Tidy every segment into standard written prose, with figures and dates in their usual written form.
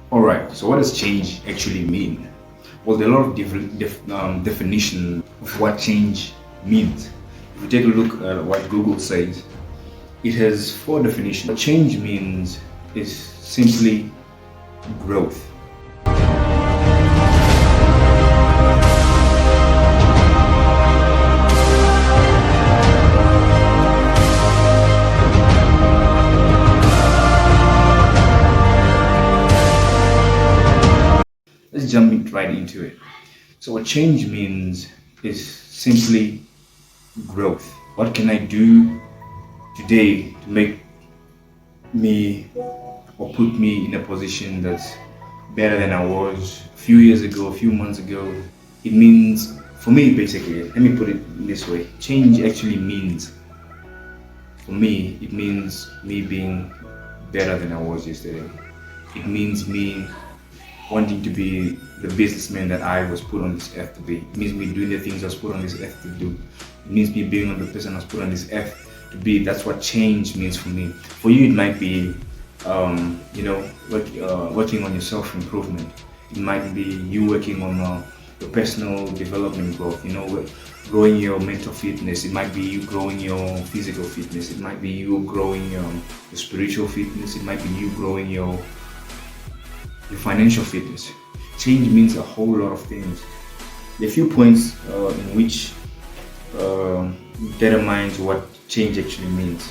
All right. So, what does change actually mean? Well, there are a lot of different definition of what change means. If you take a look at what Google says, it has four definitions. What change means is simply growth. Let's jump right into it. So, what change means is simply growth. What can I do today to make me or put me in a position that's better than I was a few years ago, a few months ago? It means, for me, basically, let me put it this way: change actually means, for me, it means me being better than I was yesterday. It means me wanting to be the businessman that I was put on this earth to be. It means me doing the things I was put on this earth to do. It means me being on the person I was put on this earth to be. That's what change means for me. For you, it might be, working on your self-improvement. It might be you working on your personal development growth. Growing your mental fitness. It might be you growing your physical fitness. It might be you growing your spiritual fitness. It might be you growing your financial fitness. Change means a whole lot of things. There are a few points in which determines what change actually means.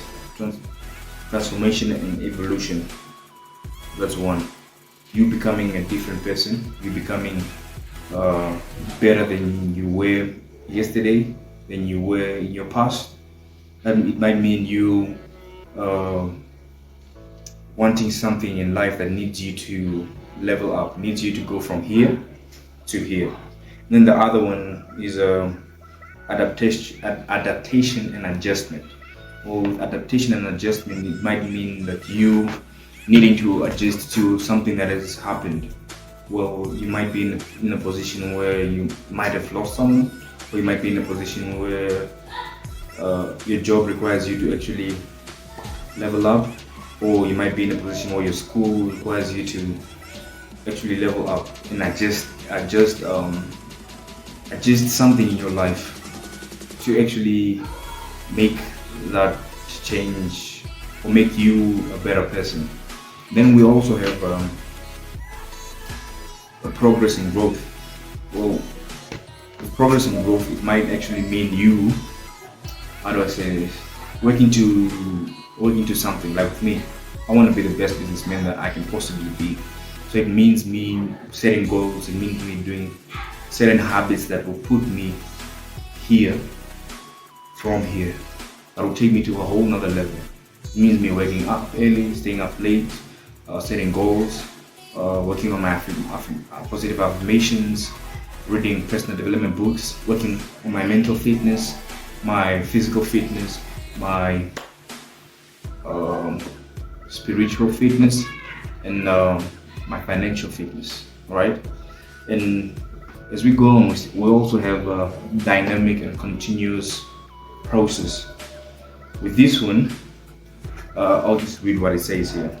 Transformation and evolution. That's one. You becoming a different person. You becoming better than you were yesterday, than you were in your past. And it might mean you wanting something in life that needs you to level up, needs you to go from here to here. And then the other one is adaptation and adjustment. Well, with adaptation and adjustment, it might mean that you needing to adjust to something that has happened. Well, you might be in a position where you might have lost someone, or you might be in a position where your job requires you to actually level up, or you might be in a position where your school requires you to actually level up and adjust something in your life to actually make that change or make you a better person. Then we also have a progress and growth. Well, with progress and growth, it might actually mean you, how do I say this, working to something. Like with me, I want to be the best businessman that I can possibly be. So it means me setting goals. It means me doing certain habits that will put me here, from here, that will take me to a whole nother level. It means me waking up early, staying up late, setting goals, working on my positive affirmations, reading personal development books, working on my mental fitness, my physical fitness, my spiritual fitness, and my financial fitness. All right. And as we go on, we also have a dynamic and continuous process. With this one, I'll just read what it says here.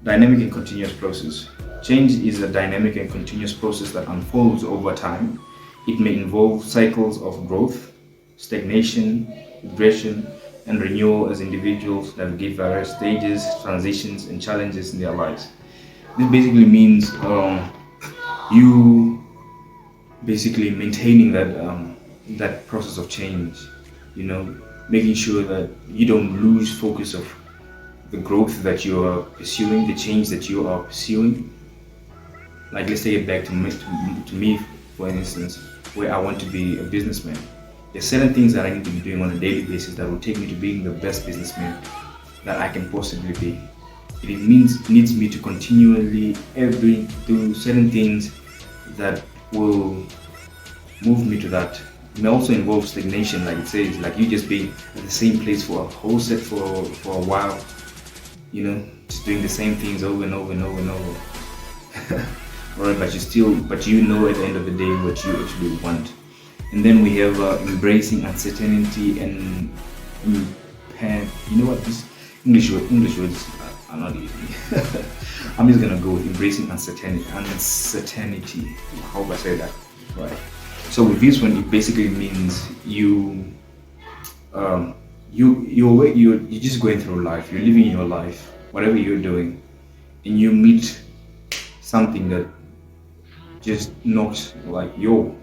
Dynamic and continuous process. Change is a dynamic and continuous process that unfolds over time. It may involve cycles of growth, stagnation, regression, and renewal as individuals navigate various stages, transitions, and challenges in their lives. This basically means you basically maintaining that process of change. Making sure that you don't lose focus of the growth that you are pursuing, the change that you are pursuing. Like, let's take it back to me, for instance, where I want to be a businessman. There's certain things that I need to be doing on a daily basis that will take me to being the best businessman that I can possibly be. It needs me to continually do certain things that will move me to that. It may also involve stagnation, like it says, like you just being at the same place for a whole set for a while, just doing the same things over and over and over and over. Alright, but you know at the end of the day what you actually want. And then we have embracing uncertainty and you know what, this English words I'm not easy. I'm just gonna go with embracing uncertainty. Uncertainty. How do I say that? Right. So with this one, it basically means you're just going through life. You're living your life, whatever you're doing, and you meet something that just knocks like, yo,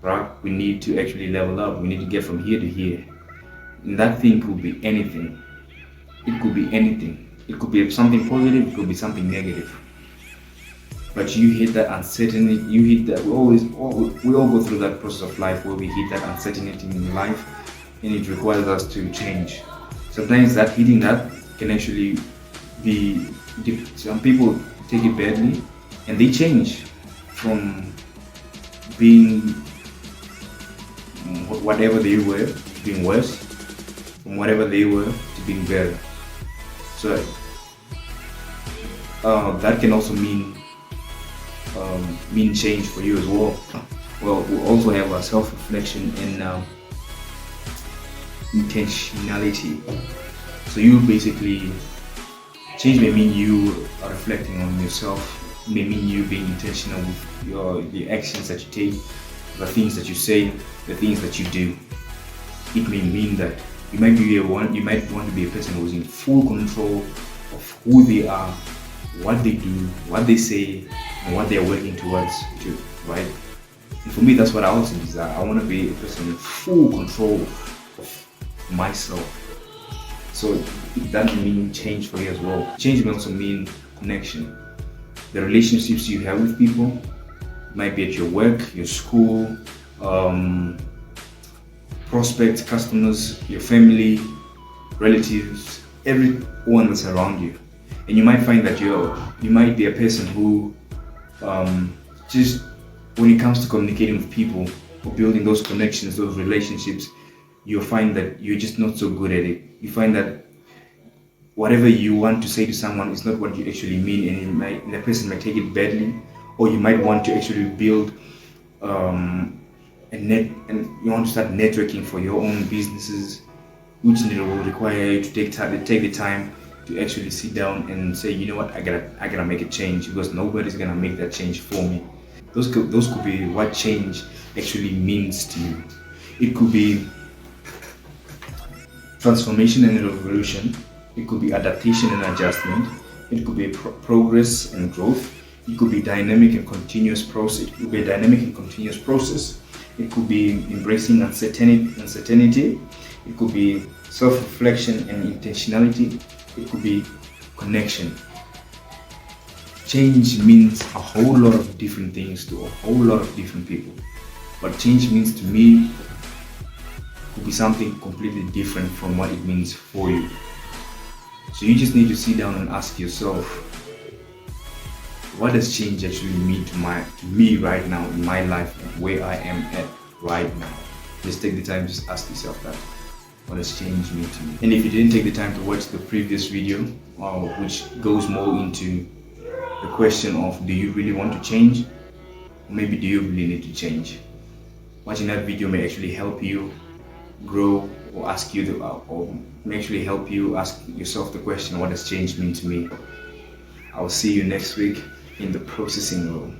right? We need to actually level up. We need to get from here to here. And that thing could be anything. It could be anything. It could be something positive. It could be something negative. But you hit that uncertainty. You hit that. We all go through that process of life where we hit that uncertainty in life, and it requires us to change. Sometimes that hitting that can actually be. Some people take it badly, and they change from being whatever they were to being worse, from whatever they were to being better. So that can also mean change for you as well. Well, we also have a self-reflection and intentionality. So you basically change may mean you are reflecting on yourself. It may mean you being intentional with the actions that you take, the things that you say, the things that you do. It may mean that you might want to be a person who's in full control of who they are, what they do, what they say, and what they're working towards to, right? And for me, that's what I also desire. I want to be a person in full control of myself. So that may mean change for you as well. Change may also mean connection. The relationships you have with people might be at your work, your school, prospects, customers, your family, relatives, everyone that's around you. And you might find that you might be a person who just when it comes to communicating with people or building those connections, those relationships, you'll find that you're just not so good at it. You find that whatever you want to say to someone is not what you actually mean, and the person might take it badly, or you might want to actually build and you want to start networking for your own businesses, which will require you to take the time to actually sit down and say, you know what, I gotta make a change, because nobody's gonna make that change for me. Those could be what change actually means to you. It could be transformation and revolution. It could be adaptation and adjustment. It could be progress and growth. It could be dynamic and continuous process. It could be a dynamic and continuous process. It could be embracing uncertainty. It could be self-reflection and intentionality. It could be connection. Change means a whole lot of different things to a whole lot of different people. What change means to me could be something completely different from what it means for you. So you just need to sit down and ask yourself, what does change actually mean to me right now in my life and where I am at right now? Just take the time to ask yourself that. What does change mean to me? And if you didn't take the time to watch the previous video, which goes more into the question of, do you really want to change? Or maybe do you really need to change? Watching that video may actually help you grow, or may actually help you ask yourself the question, what does change mean to me? I will see you next week in the processing room.